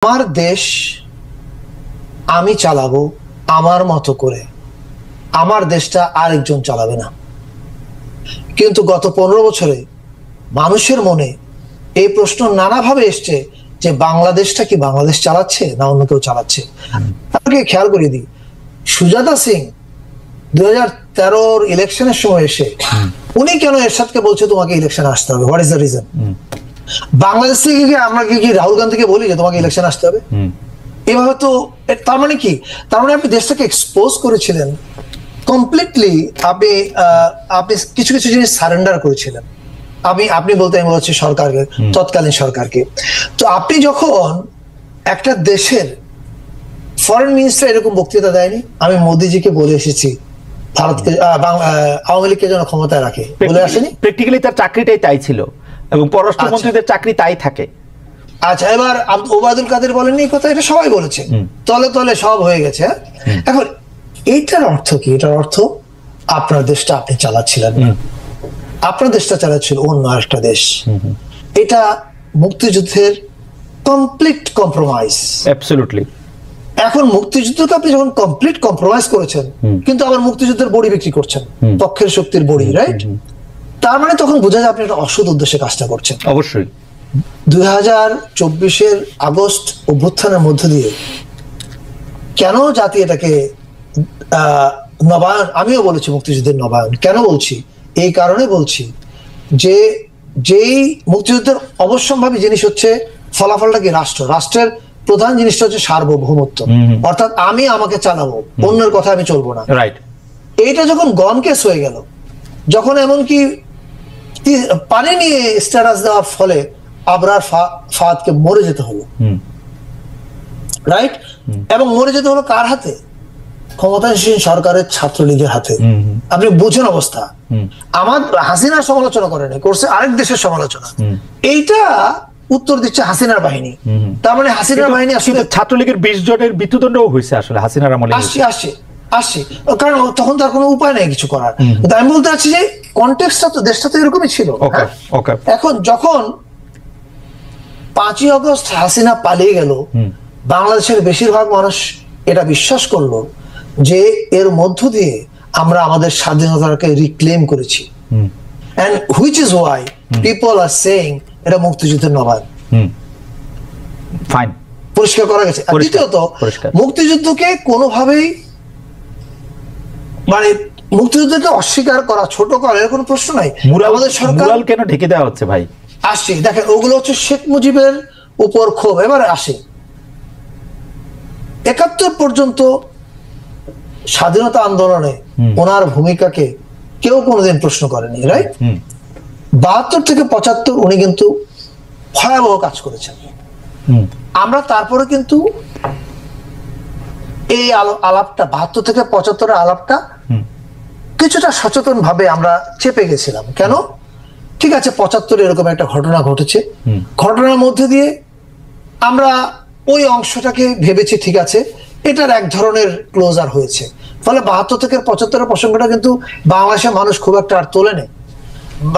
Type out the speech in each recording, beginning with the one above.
আমার দেশ আমি চালাবো আমার মতো করে, আমার দেশটা আরেকজন চালাবে না। কিন্তু গত 15 বছরে মানুষের মনে এই প্রশ্ন নানাভাবে এসছে যে বাংলাদেশটা কি বাংলাদেশ চালাচ্ছে না অন্য কেউ চালাচ্ছে। আপনাকে খেয়াল করে দিই, সুজাতা সিং 2013 ইলেকশনের সময় এসে উনি কেন এরশাদকে বলছে তোমাকে ইলেকশন আসতে হবে, what is the reason? Bangladesh থেকে কি আমরা কি রাহুল গান্ধীকে বলি যে তোমাকে ইলেকশন আসতে হবে? এভাবে তো তার মানে কি, তার মানে আপনি দেশটাকে এক্সপোজ করেছিলেন কমপ্লিটলি। আপনি কিছু কিছু জিনিস সারেন্ডার করেছিলেন। আপনি বলতে আমি বলছি সরকারকে, তৎকালীন সরকারকে। তো আপনি যখন একটা দেশের ফরেন মিনিস্টার এরকম বক্তৃতা দেয়নি, আমি মোদিজিকে বলে এসেছি ভারতকে আওয়ামী লীগকে যেন ক্ষমতায় রাখে, বলে আসেনি? প্র্যাকটিক্যালি তার চাকরিটাই তাই ছিল এবং পররাষ্ট্রমন্ত্রীদের চাকরি তাই থাকে। আচ্ছা, এবার ওবায়দুল কাদের বলেননি এই কথা? এটা সবাই বলেছে, তলে তলে সব হয়ে গেছে। এখন এইটার অর্থ কি? এটার অর্থ আপনার দেশটা আপনি চালাচ্ছিলেন না, আপনার দেশটা চালাচ্ছিল অন্য একটা দেশ। এটা মুক্তিযুদ্ধের কমপ্লিট কম্প্রোমাইজ। অ্যাবসলিউটলি। এখন মুক্তিযুদ্ধকে আপনি যখন কমপ্লিট কম্প্রোমাইজ করেছেন, কিন্তু আবার মুক্তিযুদ্ধের বড়ি বিক্রি করছেন, পক্ষের শক্তির বড়ি, রাইট? তার মানে তখন বোঝা যায় আপনি একটা অসৎ উদ্দেশ্যে কাজটা করছেন। অবশ্যই 2024 আগস্ট অভ্যুত্থানের মধ্য দিয়ে কেন জাতি এটাকে নবায়ন, আমিও বলেছি মুক্তিযুদ্ধের নবায়ন কেন বলছি, এই কারণে বলছি যে যেই মুক্তিযুদ্ধের অবশ্যম্ভাবী জিনিস হচ্ছে ফলাফলটা কি, রাষ্ট্রের প্রধান জিনিসটা হচ্ছে সার্বভৌমত্ব, অর্থাৎ আমি আমাকে চালাবো, অন্যের কথা আমি চলবো না, রাইট? এইটা যখন গন কেস হয়ে গেল, যখন এমনকি পানি নিয়ে স্ট্যাটাস দেওয়ার ফলে আবরার ফাহাদকে মরে যেতে হলো, রাইট? এবং মরে যেতে হলো কার হাতে? ক্ষমতাসীন সরকারের ছাত্রলীগের হাতে। আপনি বুঝেন অবস্থা। আমার হাসিনার সমালোচনা করেনি, করছে আরেক দেশের সমালোচনা। এইটা উত্তর দিচ্ছে হাসিনার বাহিনী। তার মানে হাসিনার বাহিনী আসলে ছাত্রলীগের 20 জনের মৃত্যুদণ্ডও হয়েছে আসলে হাসিনার আমলে। আসছে কারণ তখন তার কোনো উপায় নেই কিছু করার। কিন্তু আমি বলতে চাচ্ছি যে কনটেক্সটটা তো, দেশটা তো এরকমই ছিল। এখন যখন 5ই আগস্ট হাসিনা পালিয়ে গেল, বাংলাদেশের বেশিরভাগ মানুষ এটা বিশ্বাস করলো যে এর মধ্য দিয়ে আমরা আমাদের স্বাধীনতাকে রিক্লেম করেছি। and which is why people are saying এটা মুক্তিযুদ্ধের নবায়ন। ফাইন, পরিষ্কার করা গেছে। দ্বিতীয়ত, মুক্তিযুদ্ধকে কোনোভাবেই মানে মুক্তিযুদ্ধকে অস্বীকার করা, ছোট করা এর কোনো প্রশ্ন নাই। আমাদের সরকার কেন ঢেকে দেওয়া হচ্ছে ভাই? আসছে, দেখেন ওগুলো হচ্ছে শেখ মুজিবের উপর ক্ষোভ। এবারে আসে 71 পর্যন্ত স্বাধীনতা আন্দোলনে ওনার ভূমিকাকে কেউ কোনোদিন প্রশ্ন করেনি, রাইট? 72 থেকে 75 উনি কিন্তু ভয়াবহ কাজ করেছেন। আমরা তারপরে কিন্তু এই আলাপটা 72 থেকে 75 আলাপটা কিছুটা সচেতন ভাবে আমরা চেপে গেছিলাম। কেন? ঠিক আছে, 75 এরকম একটা ঘটনা ঘটেছে, ঘটনার মধ্যে দিয়ে আমরা ওই অংশটাকে ভেবেছি ঠিক আছে, এটার এক ধরনের ক্লোজার হয়েছে। ফলে 72 থেকে 75 প্রসঙ্গটা কিন্তু বাংলাদেশের মানুষ খুব একটা আর তোলে নেই।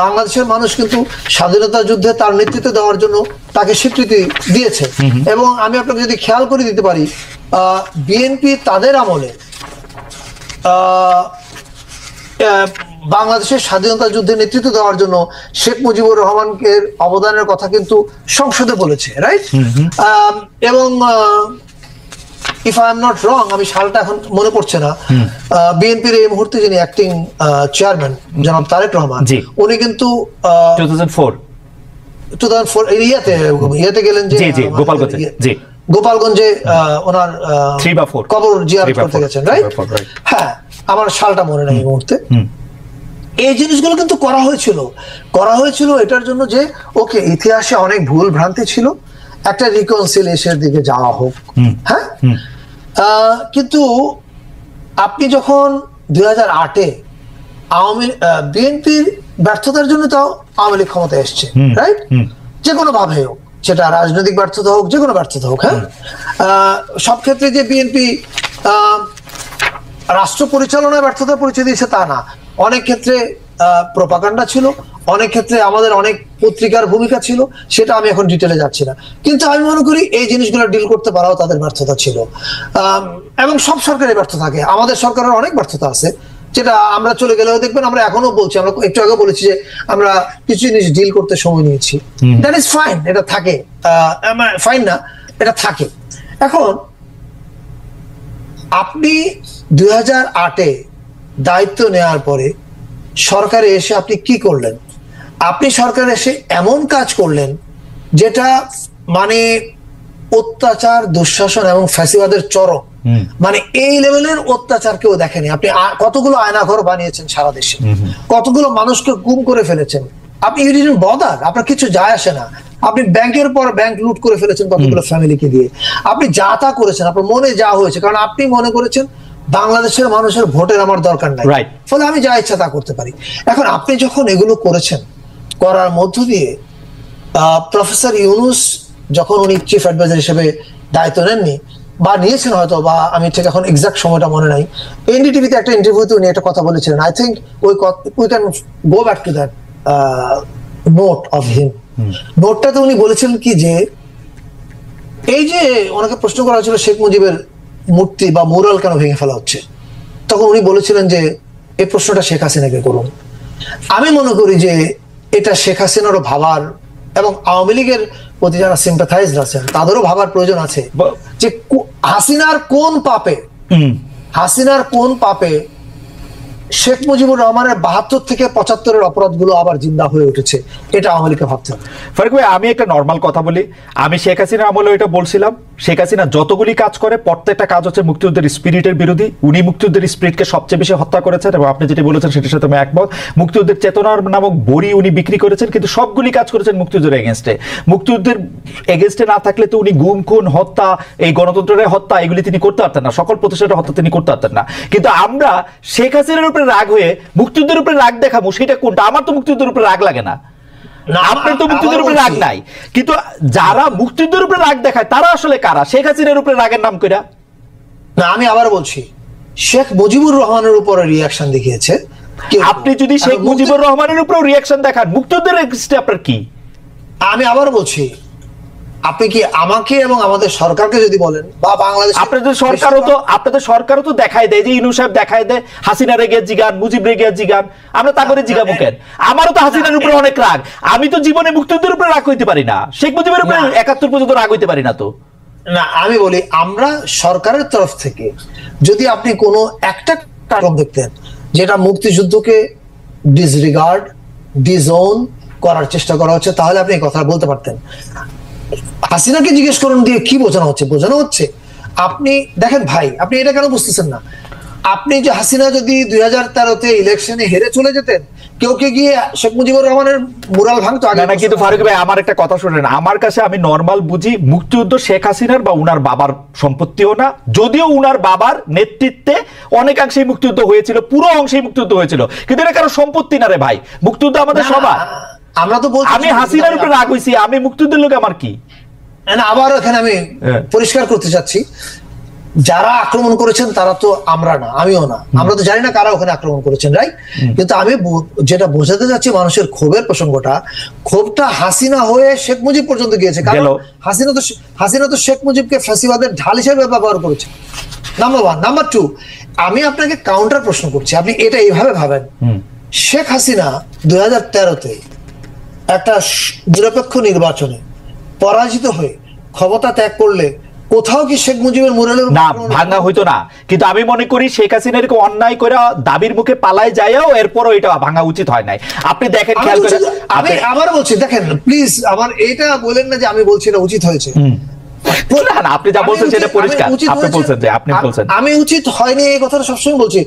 বাংলাদেশের মানুষ কিন্তু স্বাধীনতা যুদ্ধে তার নেতৃত্ব দেওয়ার জন্য তাকে স্বীকৃতি দিয়েছে। এবং আমি আপনাকে যদি খেয়াল করে দিতে পারি, বিএনপি তাদের আমলে বাংলাদেশের স্বাধীনতা যুদ্ধে নেতৃত্ব দেওয়ার জন্য শেখ মুজিবুর রহমানকে অবদানের কথা কিন্তু সংসদে বলেছে, রাইট? এবং if I am not wrong, আমি সালটা এখন মনে পড়ছে না, বিএনপির এই মুহূর্তে যিনি অ্যাক্টিং চেয়ারম্যান জনাব তারেক রহমান, উনি কিন্তু 2004 ইয়াতে গেলেন যে গোপালগঞ্জে ওনার কবর জিয়ারত করতে গেছেন, রাইট? হ্যাঁ, আমার সালটা মনে নেই এই মুহূর্তে। এই জিনিসগুলো কিন্তু করা হয়েছিল এটার জন্য যে ওকে, ইতিহাসে অনেক ভুল ভ্রান্তি ছিল, একটা রিকনসিলিয়েশনের দিকে যাওয়া হোক। হ্যাঁ, কিন্তু আপনি যখন 2008-এ বিএনপির ব্যর্থতার জন্য তো আওয়ামী লীগ ক্ষমতায় এসছে, রাইট? যে কোনো ভাবে হোক, সেটা রাজনৈতিক ব্যর্থতা হোক, যে কোনো ব্যর্থতা হোক। হ্যাঁ, সব ক্ষেত্রে যে বিএনপি রাষ্ট্র পরিচালনায় ব্যর্থতার পরিচয় দিয়েছে তা না, অনেক ক্ষেত্রে প্রোপাগান্ডা ছিল, অনেক ক্ষেত্রে আমাদের অনেক পত্রিকার ভূমিকা ছিল, সেটা আমি এখন ডিটেলে যাচ্ছি না। কিন্তু আমি মনে করি এই জিনিসগুলো ডিল করতে পারাও তাদের ব্যর্থতা ছিল, এবং সব সরকারের ব্যর্থ থাকে, আমাদের সরকারের অনেক ব্যর্থতা আছে, যেটা আমরা চলে গেলেও দেখবেন আমরা এখনো বলছি, আমরা একটু আগে বলেছি যে আমরা কিছু জিনিস ডিল করতে সময় নিয়েছি, দ্যাট ইজ ফাইন, এটা থাকে, ফাইন না, এটা থাকে। এখন আপনি 2008-এ দায়িত্ব নেওয়ার পরে সরকারে এসে আপনি কি করলেন? আপনি সরকারে এসে এমন কাজ করলেন যেটা মানে অত্যাচার, দুঃশাসন এবং ফ্যাসিবাদের চরম, মানে এই লেভেলের অত্যাচার কেউ দেখেনি। আপনি কতগুলো আয়নাঘর বানিয়েছেন সারা দেশে, কতগুলো মানুষকে গুম করে ফেলেছেন, আপনি ইউ ডিডন্ট বদার, আপনার কিছু যায় আসে না। আপনি ব্যাংকের পর ব্যাংক লুট করে ফেলেছেন কতগুলো ফ্যামিলিকে দিয়ে, আপনি যা তা করেছেন, আপনার মনে যা হয়েছে, কারণ আপনি মনে করেছেন বাংলাদেশের মানুষের ভোটের আমার দরকার নাই, ফলে আমি যা ইচ্ছা তা করতে পারি। এখন আপনি যখন এগুলো করেছেন, করার মধ্য দিয়ে প্রফেসর ইউনূস যখন উনি চিফ অ্যাডভাইজার হিসেবে দায়িত্ব নেননি, বা নিয়েছেন হয়তো, বা আমি ঠিক এখন এক্সাক্ট সময়টা মনে নাই, এনডিটিভিতে একটা ইন্টারভিউতে উনি একটা কথা বলেছিলেন, I think we can go back to that note of him. নোটটাতে উনি বলেছিলেন কি, যে এই যে ওনাকে প্রশ্ন করা হয়েছিল শেখ মুজিবের মূর্তি বা মুরাল কেন ভেঙে ফেলা হচ্ছে, তখন উনি বলেছিলেন যে এই প্রশ্নটা শেখ হাসিনাকে করুন। আমি মনে করি যে এটা শেখ হাসিনারও ভাবার, এবং আওয়ামী লীগের প্রতি যারা সিম্পাথাইজড আছেন তাদেরও ভাবার প্রয়োজন আছে যে হাসিনার কোন পাপে শেখ মুজিবুর রহমানের 72 থেকে 75-এর অপরাধগুলো আবার জিন্দা হয়ে উঠেছে, এটা আওয়ামী লীগকে ভাবতে হবে। ফারুক ভাই, আমি একটা নর্মাল কথা বলি, আমি শেখ হাসিনা আমলে এটা বলছিলাম, শেখ হাসিনা যতগুলি কাজ করে প্রত্যেকটা কাজ হচ্ছে মুক্তিযুদ্ধের স্পিরিটের বিরোধী। উনি মুক্তিযুদ্ধের স্পিরিটকে সবচেয়ে বেশি হত্যা করেছেন, এবং আপনি যেটি বলেছেন সেটার সাথে আমি একমত। মুক্তিযুদ্ধের চেতনার নামক বড়ি উনি বিক্রি করেছেন, কিন্তু সবগুলি কাজ করেছেন মুক্তিযুদ্ধের এগেনস্টে। মুক্তিযুদ্ধের এগেনস্টে না থাকলে তো উনি গুম, খুন, হত্যা, এই গণতন্ত্রের হত্যা, এগুলি তিনি করতে পারতেন না, সকল প্রতিষ্ঠানের হত্যা তিনি করতে পারতেন না। কিন্তু আমরা শেখ হাসিনার উপরে রাগ হয়ে মুক্তিযুদ্ধের উপরে রাগ দেখাবো, সেটা কোনটা? আমার তো মুক্তিযুদ্ধের উপরে রাগ লাগে না, আপনার তো মুক্তিযুদ্ধের উপরে রাগ নাই, কিন্তু যারা মুক্তিযুদ্ধের উপরে রাগ দেখায় তারা আসলে কারা? শেখ হাসিনার উপরে রাগের নাম কইরা না। আমি আবার বলছি, শেখ মুজিবুর রহমানের উপরে রিয়াকশন দেখিয়েছে। আপনি যদি শেখ মুজিবুর রহমানের উপরে রিয়াকশন দেখান, মুক্তিযুদ্ধের এগেইনস্টে আপনার কি? আমি আবার বলছি, আপনি কি আমাকে এবং আমাদের সরকারকে যদি বলেন, বা বাংলাদেশ আপনাদের সরকারও তো দেখায় দেয়, যে ইউনূস সাহেব দেখায় দেয় হাসিনা রেগে জিগান, মুজিব রেগে জিগান, আমরা তারপরে জিগাবো কেন? আমারও তো হাসিনার উপরে অনেক রাগ, আমি তো জীবনে মুক্তিযুদ্ধের উপরে রাগ হইতে পারি না, শেখ মুজিবের উপরে 71 পর্যন্ত রাগ হইতে পারি না। তো না, আমি বলি, আমরা সরকারের তরফ থেকে যদি আপনি কোনো একটা কারণ দেখতেন যেটা মুক্তিযুদ্ধকে ডিসরিগার্ড, ডিজোন করার চেষ্টা করা হচ্ছে, তাহলে আপনি এই কথা বলতে পারতেন। হাসিনাকে জিজ্ঞেস করুন দিয়ে কি বোঝানো হচ্ছে। আপনি দেখেন ভাই, আপনি এটা কেন বুঝতেছেন না? আপনি যে হাসিনা যদি 2013-তে ইলেকশনে হেরে চলে যেতেন, কেউ কে গিয়ে শেখ মুজিবুর রহমানের মুরাল ভাঙতো আগে না। কিন্তু ফারুক ভাই, আমার একটা কথা শুনেন, আমার কাছে আমি নরমাল বুঝি, মুক্তিযুদ্ধ শেখ হাসিনার বা উনার বাবার সম্পত্তিও না, যদিও উনার বাবার নেতৃত্বে অনেকাংশেই মুক্তিযুদ্ধ হয়েছিল, পুরো অংশেই মুক্তিযুদ্ধ হয়েছিল, কিন্তু এটা কারো সম্পত্তি না রে ভাই, মুক্তিযুদ্ধ আমাদের সবার। আমরা তো বলছি, আমি হাসিনার উপরে রাগ হইছি, আমি মুক্তিযুদ্ধের লোক, আমার কি? আবার এখানে আমি পরিষ্কার করতে চাচ্ছি, যারা আক্রমণ করেছেন তারা তো আমরা না, আমিও না, আমরা তো জানি না কারা ওখানে আক্রমণ করেছেন, রাইট? কিন্তু আমি যেটা বোঝাতে চাচ্ছি, মানুষের ক্ষোভের প্রসঙ্গটা, ক্ষোভটা হাসিনা হয়ে শেখ মুজিব পর্যন্ত গিয়েছে, কারণ হাসিনা তো শেখ মুজিবকে ফ্যাসিবাদের ঢাল হিসেবে ব্যবহার করেছে, নাম্বার 1। নাম্বার 2, আমি আপনাকে কাউন্টার প্রশ্ন করছি, আপনি এটা এইভাবে ভাবেন, শেখ হাসিনা 2013-তে একটা নিরপেক্ষ নির্বাচনে পরাজিত হয়ে ক্ষমতা ত্যাগ করলে কোথাও কি শেখ মুজিবের মুরালের না ভাঙা হইতো না? কিন্তু আমি মনে করি শেখ হাসিনার অন্যায় করে দাবির মুখে পালায় যায়ও, এরপরও এটা ভাঙা উচিত হয় নাই। আপনি দেখেন, খেয়াল করে, আমি আবার বলছি, দেখেন প্লিজ, আমার এটা বলেন না যে আমি বলছি এটা উচিত হয়েছে। আপনি যা বলছেন সেটা পরিষ্কার, আপনি বলছেন যে আপনি বলছেন আমি উচিত হয়নি, এই কথাটা সবসময় বলছি।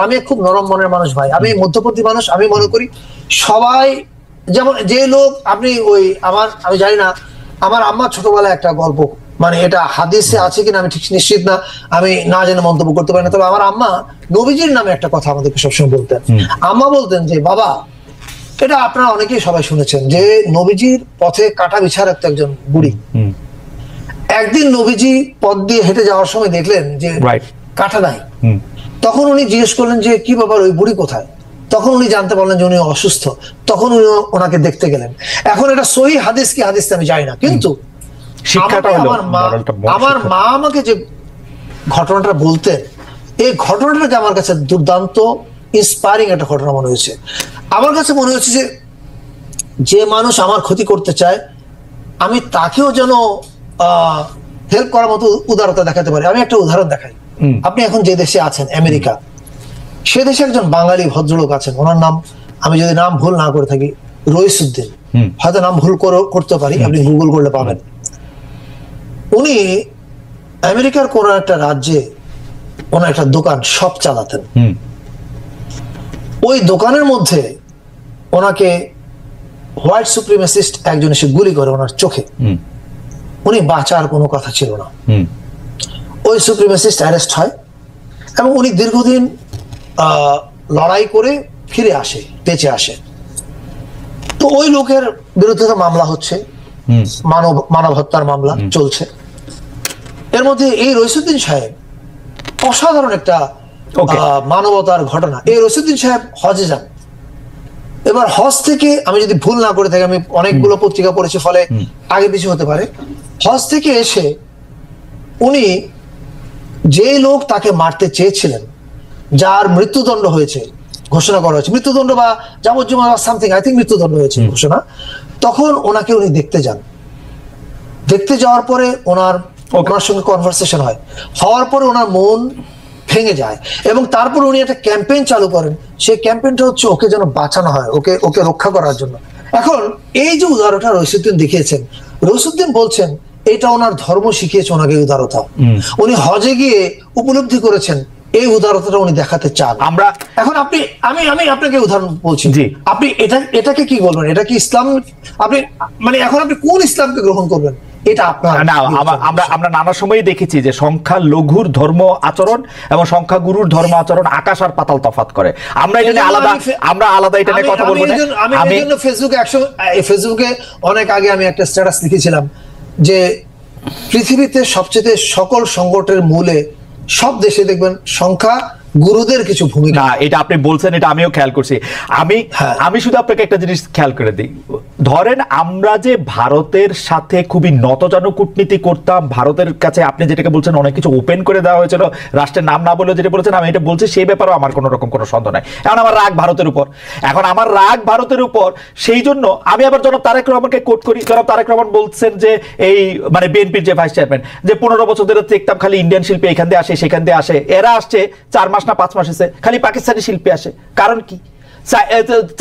আমি খুব নরম মনের মানুষ ভাই, আমি মধ্যপন্থী মানুষ। আমি মনে করি সবাই, যেমন যে লোক আপনি আমি জানি না, আমার আম্মা ছোটবেলায় একটা গল্প, মানে এটা হাদিসে আছে কিনা আমি ঠিক নিশ্চিত না, আমি না জেনে মন্তব্য করতে পারি না, তবে আমার আম্মা নবীজির নামে একটা কথা আমাদেরকে সবসময় বলতেন। আম্মা বলতেন যে, বাবা, এটা আপনারা অনেকেই সবাই শুনেছেন, যে নবীজির পথে কাটা বিছা রাখতো একজন বুড়ি। একদিন নবীজি পথ দিয়ে হেঁটে যাওয়ার সময় দেখলেন যে কাটা নাই। তখন উনি জিজ্ঞেস করলেন যে, কি ব্যাপার, ওই বুড়ি কোথায়? তখন উনি জানতে পারলেন যে উনি অসুস্থ, তখন উনি ওনাকে দেখতে গেলেন। এখন এটা সহি হাদিস কি হাদিস আমি জানি না, কিন্তু শিক্ষাটা হলো আমার মা আমাকে যে ঘটনাটা বলতেন, এই ঘটনাটা আমার কাছে দুর্দান্ত ইন্সপায়ারিং একটা ঘটনা মনে হয়েছে। আমার কাছে মনে হচ্ছে যে মানুষ আমার ক্ষতি করতে চায়, আমি তাকেও যেন হেল্প করার মতো উদারতা দেখাতে পারি। আমি একটা উদাহরণ দেখাই। আপনি এখন যে দেশে আছেন, আমেরিকা, সে দেশে একজন বাঙালি ভদ্রলোক আছেন, ওনার নাম, আমি যদি নাম ভুল না করে থাকি, রইসুদ্দিন, হয়তো নাম ভুল করতে পারি, আপনি গুগল করলে পাবেন। উনি আমেরিকার কোন একটা রাজ্যে ওনার একটা দোকান শপ চালাতেন। ওই দোকানের মধ্যে ওনাকে হোয়াইট সুপ্রিমেসিস্ট একজন এসে গুলি করে ওনার চোখে। উনি বাঁচার কোনো কথা ছিল না। ওই সুপ্রিমেসিস্ট অ্যারেস্ট হয় এবং উনি দীর্ঘদিন লড়াই করে ফিরে আসে, বেঁচে আসে। তো ওই লোকের বিরুদ্ধে তো মামলা হচ্ছে, মানব হত্যার মামলা চলছে। এর মধ্যে এই রইসুদ্দিন সাহেব, অসাধারণ একটা মানবতার ঘটনা, এই রইসুদ্দিন সাহেব হজে যান। এবার হজ থেকে, আমি যদি ভুল না করে থাকি, আমি অনেকগুলো পত্রিকা পড়েছি ফলে আগে পিছু হতে পারে, হজ থেকে এসে উনি যে লোক তাকে মারতে চেয়েছিলেন, যার মৃত্যুদণ্ড হয়েছে, ঘোষণা করা হয়েছে, মৃত্যুদণ্ড বা যাবজ্জীবন বা সামথিং, আই থিঙ্ক মৃত্যুদণ্ড হয়েছে ঘোষণা, তখন ওনাকে উনি দেখতে যান। দেখতে যাওয়ার পরে ওনার সঙ্গে কনভারসেশন হয়, হওয়ার পরে ওনার মন ভেঙে যায় এবং তারপর উনি একটা ক্যাম্পেইন চালু করেন। সেই ক্যাম্পেইনটা হচ্ছে ওকে যেন বাঁচানো হয়, ওকে রক্ষা করার জন্য। এখন এই যে উদারতা রইসুদ্দিন দেখিয়েছেন, রইসুদ্দিন বলছেন এটা ওনার ধর্ম শিখিয়েছে ওনাকে উদারতা। উনি হজে গিয়ে উপলব্ধি করেছেন এই উদারতাটা উনি দেখাতে চান। আমরা এখন আমি আপনাকে উদাহরণ বলছি, আপনি এটাকে কি বলবেন? এটা কি ইসলাম? আপনি মানে এখন আপনি কোন ইসলামকে গ্রহণ করবেন? এটা আপনার না, আমরা নানা সময়ই দেখেছি যে সংখ্যা লঘুর ধর্ম আচরণ এবং সংখ্যা গুরুর ধর্ম আচরণ আকাশ আর পাতাল তফাৎ করে। আমরা এটা নিয়ে আলাদা এটা নিয়ে কথা বলবো না। আমি এই জন্য ফেসবুকে অনেক আগে আমি একটা স্ট্যাটাস লিখেছিলাম যে পৃথিবীতে সবচেয়ে সকল সংকটের মূলে সব দেশে দেখবেন সংখ্যা গুরুদের কিছু ভূমিকা। না, এটা আপনি বলছেন, এটা আমিও খেয়াল করছি। আমি শুধু আপনাকে একটা জিনিস খেয়াল করে দিই। ধরেন আমরা যে ভারতের সাথে খুবই নতজানু কূটনীতি করতাম, ভারতের কাছে আপনি যেটাকে বলছেন অনেক কিছু ওপেন করে দেওয়া হয়েছিল, রাষ্ট্রের নাম না বলে যেটা বলেছেন, আমি এটা বলছি, সেই ব্যাপারেও আমার কোনো রকম কোনো সন্দেহ নাই। এখন আমার রাগ ভারতের উপর, সেই জন্য আমি আবার জনাব তারেক রহমানকে কোট করি। জনাব তারেক রহমান বলছেন যে এই মানে বিএনপির যে ভাইস চেয়ারম্যান, যে 15 বছর ধরে দেখতাম খালি ইন্ডিয়ান শিল্পী এখান দিয়ে আসে সেখান দিয়ে আসে, এরা আসছে 4 মাস না 5 মাস এসে খালি পাকিস্তানি শিল্পী আসে। কারণ কি?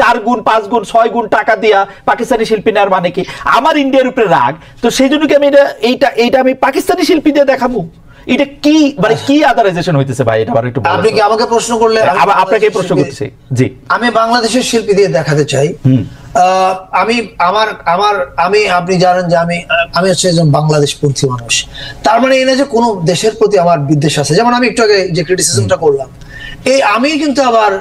4 গুণ 5 গুণ 6 গুণ টাকা দিয়া পাকিস্তানি শিল্পী নেওয়ার মানে কি? আমার ইন্ডিয়ার উপরে রাগ, তো সেই জন্য কি আমি এইটা আমি পাকিস্তানি শিল্পী দিয়ে দেখাবো? এটা কি মানে কি আদারাইজেশন হইতেছে ভাই? এটা একটু আপনি কি আমাকে প্রশ্ন করলে আপনাকে প্রশ্ন করতেছি। জি, আমি বাংলাদেশের শিল্পী দিয়ে দেখাতে চাই। আপনি জানেন যে আমি হচ্ছে একজন বাংলাদেশ পন্থী মানুষ। তার মানে এই না যে কোনো দেশের প্রতি আমার বিদ্বেষ আছে। যেমন আমি একটু আগে যে ক্রিটিসিজমটা করলাম, আমি কিন্তু আবার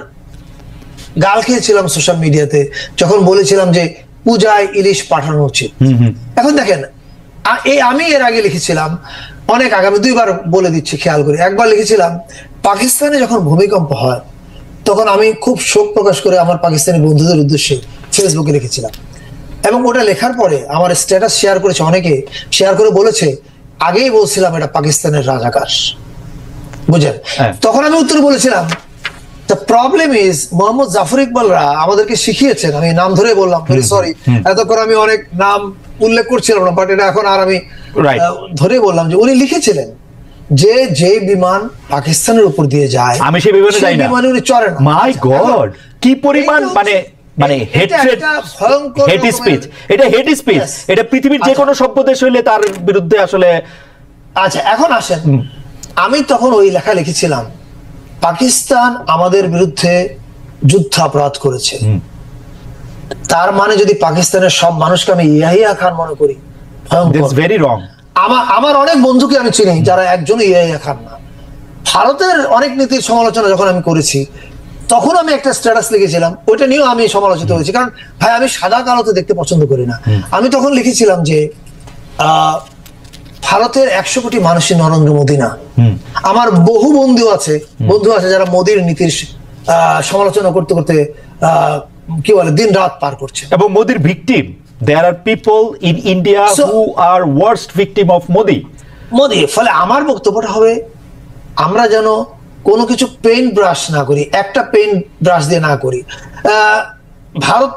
গাল খেয়েছিলাম সোশ্যাল মিডিয়াতে যখন বলেছিলাম যে পূজায় ইলিশ পাঠানো উচিত। এখন দেখেন, আমি এর আগে লিখেছিলাম অনেক আগে, আমি 2বার বলে দিচ্ছি খেয়াল করে। একবার লিখেছিলাম পাকিস্তানে যখন ভূমিকম্প হয় তখন আমি খুব শোক প্রকাশ করে আমার পাকিস্তানি বন্ধুদের উদ্দেশ্যে ফেসবুকে লিখেছিলাম, এবং ওটা লেখার পরে আমার স্ট্যাটাস শেয়ার করেছে, অনেকে শেয়ার করে বলেছে আগেই বলছিলাম এটা পাকিস্তানের রাজাকার, বুঝলেন? তখন আমি উত্তরে বলেছিলাম the problem is Mohammad Zafar ইকবালরা আমাদেরকে শিখিয়েছেন, আমি নাম ধরে বললাম, ভেরি সরি, এতক্ষণ আমি অনেক নাম উল্লেখ করছিলাম না, বাট এটা এখন আর আমি ধরে বললাম যে উনি লিখেছিলেন যে বিমান পাকিস্তানের উপর দিয়ে যায় আমি সেই বিমানে যাই না, বিমানে উনি চড়েন। মাই গড, কি পরিমাণ মানে হেট্রেড, হেট স্পিচ, এটা হেট স্পিচ, এটা পৃথিবীর যে কোনো সভ্য দেশ হইলে তার বিরুদ্ধে আসলে। আচ্ছা, এখন আসেন, আমি তখন ওই লেখা লিখেছিলাম পাকিস্তান আমাদের বিরুদ্ধে যুদ্ধাপরাধ করেছে, তার মানে যদি পাকিস্তানের সব মানুষকে আমি ইয়াহিয়া খান মনে করি, ভেরি রং। আমার অনেক বন্ধুকে আমি চিনি যারা একজন ইয়াহিয়া খান না। ভারতের অনেক নীতির সমালোচনা যখন আমি করেছি তখন আমি একটা স্ট্যাটাস লিখেছিলাম, ওইটা নিয়েও আমি সমালোচিত হয়েছি, কারণ ভাই আমি সাদা কালোতে দেখতে পছন্দ করি না। আমি তখন লিখেছিলাম যে ভারতের 100 কোটি মানুষই নরেন্দ্র মোদী না। আমার বহু বন্ধু আছে যারা মোদীর নীতির সমালোচনা করতে করতে কি বলে দিন রাত পার করছে। এবং মোদির victim, there are people in India who are worst victim of Modi. ফলে আমার বক্তব্যটা হবে আমরা যেন কোনো কিছু পেইন্ট ব্রাশ না করি, একটা পেইন্ট ব্রাশ দিয়ে না করি। ভারত